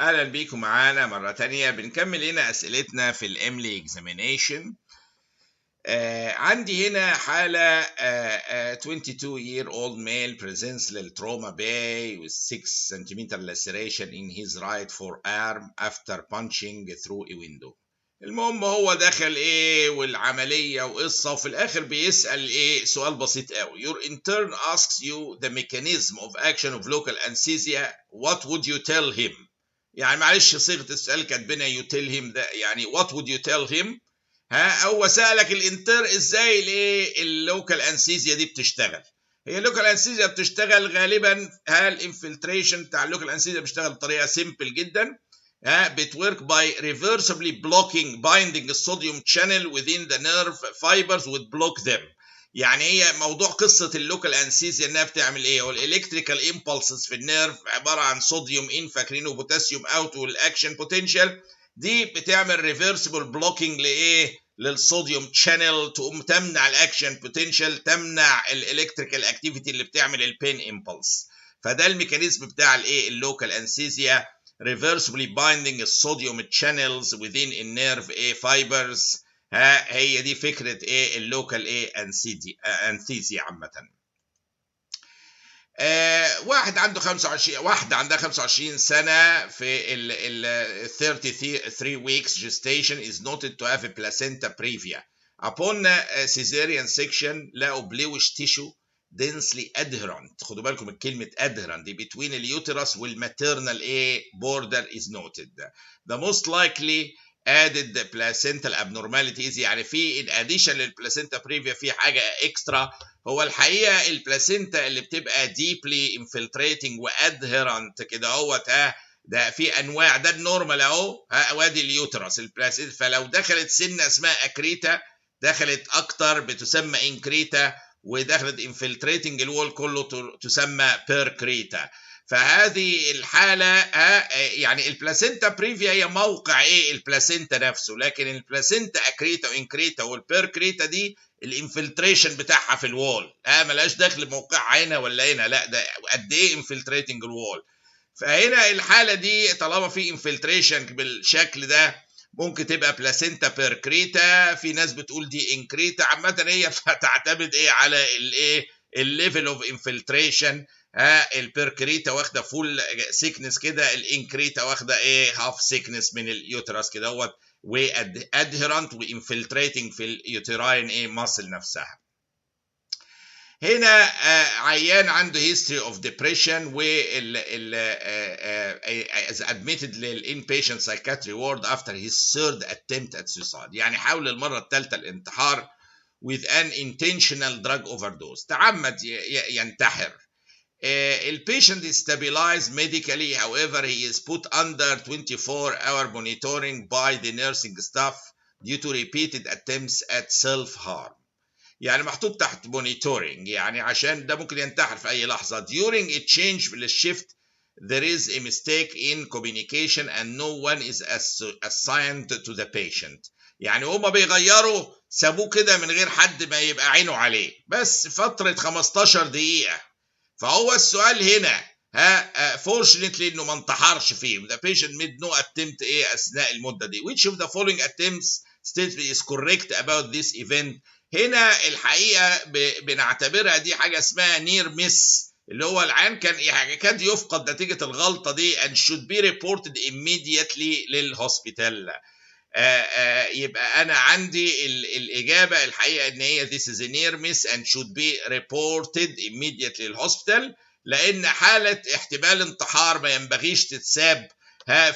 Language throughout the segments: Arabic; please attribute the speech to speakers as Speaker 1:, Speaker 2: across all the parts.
Speaker 1: اهلا بيكم معانا مرة تانية. بنكمل هنا اسئلتنا في الاملي اكزامينيشن. عندي هنا حالة 22 year old male presents للتروما باي with 6 centimeter laceration in his right forearm after punching through a window. المهم هو دخل ايه والعملية وقصة، وفي الاخر بيسأل ايه سؤال بسيط قوي. Your intern asks you the mechanism of action of local anesthesia. What would you tell him؟ يعني معلش صيغة السؤال كاتبينها you tell him ده، يعني what would you tell him؟ هو سألك الانتر ازاي الايه اللوكال انستيزيا دي بتشتغل. هي اللوكال انستيزيا بتشتغل غالبا، الانفلتريشن بتاع اللوكال انستيزيا بيشتغل بطريقة سيمبل جدا. بتwork by reversibly binding the sodium channel within the nerve fibers would block them. يعني هي موضوع قصة اللوكال انستيزيا انها بتعمل ايه؟ والالكتريكال امبulses في النيرف عبارة عن صوديوم ان فاكرين وبوتاسيوم اوت والاكشن بوتنشال، دي بتعمل ريفرسبل بلوكينج لايه؟ للصوديوم شانل، تقوم تمنع الاكشن بوتنشال، تمنع الالكتريكال اكتيفيتي اللي بتعمل البين امبلس. فده الميكانيزم بتاع الايه اللوكال انستيزيا، reversibly binding الصوديوم channels within a nerve fibers. هي دي فكرة ايه اللوكال انستيزيا عامة. واحدة عندها 25 سنة في ال 33 weeks gestation is noted to have a placenta previa. Upon cesarean section لقوا bluish tissue densely adherent. خدوا بالكم من كلمة adherent دي between اليوترس والmaternal border is noted. The most likely added the placental abnormalities، يعني في in addition للبلاسينتا بريفيا في حاجة اكسترا. هو الحقيقة البلاسينتا اللي بتبقى deeply infiltrating وadherent كده اهوت، ده في انواع، ده النورمال اهو، وادي اليوترس البلاسينتا. فلو دخلت سنة اسمها اكريتا، دخلت اكتر بتسمى انكريتا، ودخلت infiltrating الوول كله تسمى بيركريتا. فهذه الحالة يعني البلاسينتا بريفيا هي موقع ايه البلاسينتا نفسه، لكن البلاسينتا اكريتا وانكريتا والبيركريتا دي الانفلتريشن بتاعها في الوول، ملهاش دخل موقعها هنا ولا هنا، لا ده قد ايه انفلتريتنج الوول. فهنا الحالة دي طالما في انفلتريشن بالشكل ده ممكن تبقى بلاسينتا بيركريتا. في ناس بتقول دي انكريتا، عامة هي تعتمد ايه على الايه الليفل اوف انفلتريشن. البيركريتا واخده فول سيكنس كده، الانكريتا واخده ايه هاف سيكنس من اليوترس كده اهوت، وادهرنت وانفلتريتنج في اليوتراين ماسل نفسها. هنا عيان عنده history of depression as admitted للinpatient psychiatry ward after his third attempt at suicide. يعني حاول المرة الثالثة الانتحار with an intentional drug overdose، تعمد ينتحر. البيشنت is stabilized medically, however he is put under 24-hour monitoring by the nursing staff due to repeated attempts at self-harm. يعني محطوط تحت monitoring، يعني عشان ده ممكن ينتحر في أي لحظة. During a change للشيفت there is a mistake in communication and no one is assigned to the patient. يعني هما بيغيروا، سابوه كده من غير حد ما يبقى عينه عليه، بس فترة 15 دقيقة. فهو السؤال هنا fortunately انه ما انتحرش فيه. The patient made no attempt اثناء المده دي. Which of the following attempts statement is correct about this event؟ هنا الحقيقه بنعتبرها دي حاجه اسمها نير ميس، اللي هو العيان كان يفقد نتيجه الغلطه دي and should be reported immediately للهوسبيتال. يبقى انا عندي الاجابه الحقيقه ان هي this is a near miss and should be reported immediately للهوسبيتال، لان حاله احتمال انتحار ما ينبغيش تتساب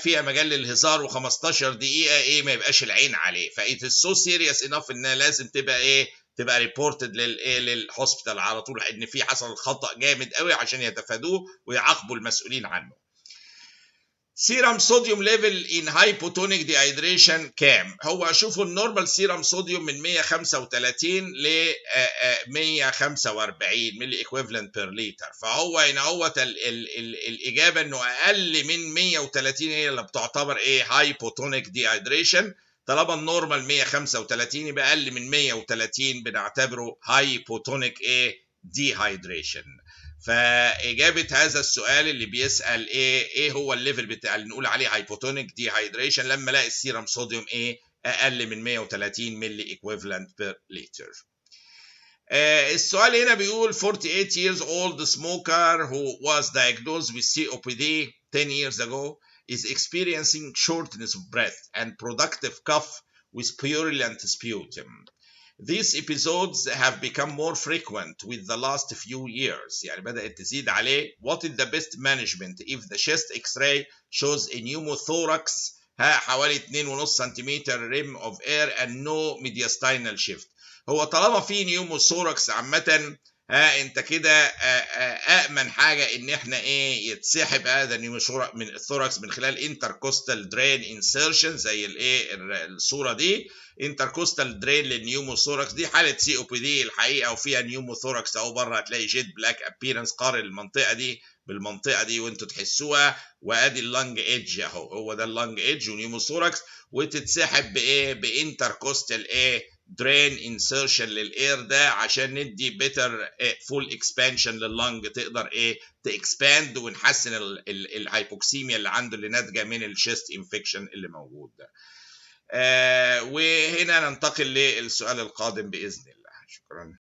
Speaker 1: فيها مجال للهزار، و15 دقيقه ما يبقاش العين عليه. فايت so serious enough انها لازم تبقى تبقى ريبورتد للهوسبيتال على طول، ان في حصل خطا جامد قوي عشان يتفادوه ويعاقبوا المسؤولين عنه. سيرم صوديوم ليفل ان هايبوتونيك ديهايدريشن كام؟ هو شوفوا النورمال سيرم صوديوم من 135 ل 145 ملي ايكويفالنت بير لتر. فهو هنا الاجابه انه اقل من 130 هي اللي بتعتبر هايبوتونيك ديهايدريشن. طالما النورمال 135 يبقى اقل من 130 بنعتبره هايبوتونيك ديهايدريشن. فاجابه هذا السؤال اللي بيسال ايه هو الليفل بتاع اللي نقول عليه هايبوتونيك دي هايدريشن لما الاقي السيرم صوديوم اقل من 130 ملي ايكويفالنت بير لتر. السؤال هنا بيقول 48 years old smoker who was diagnosed with COPD 10 years ago is experiencing shortness of breath and productive cough with purulent sputum. These episodes have become more frequent with the last few years. يعني بدأت تزيد عليه. What is the best management if the chest X-ray shows a pneumothorax حوالي 2.5 سنتيمتر rim of air and no mediastinal shift. هو طالما في نيوموثوركس عامة انت كده أأمن حاجة ان احنا يتسحب هذا النيوموثوركس من الثوركس من خلال انتركوستال درين انسيرشن زي الصورة دي. انتركوستال درين للنيوموثوركس دي حالة سي او بي دي الحقيقة وفيها نيوموثوركس اهو بره هتلاقي جيت بلاك ابيرنس قارن المنطقة دي بالمنطقة دي وانتوا تحسوها وادي اللنج ايدج اهو هو ده اللنج ايدج ونيوموثوركس وتتسحب بانتركوستال درين انسيرشن للاير ده عشان ندي بيتر فول اكسبانشن لللنج تقدر تاكسباند ونحسن الهايبوكسيميا اللي عنده اللي ناتجه من الشيست انفكشن اللي موجود ده. وهنا ننتقل للسؤال القادم باذن الله. شكرا.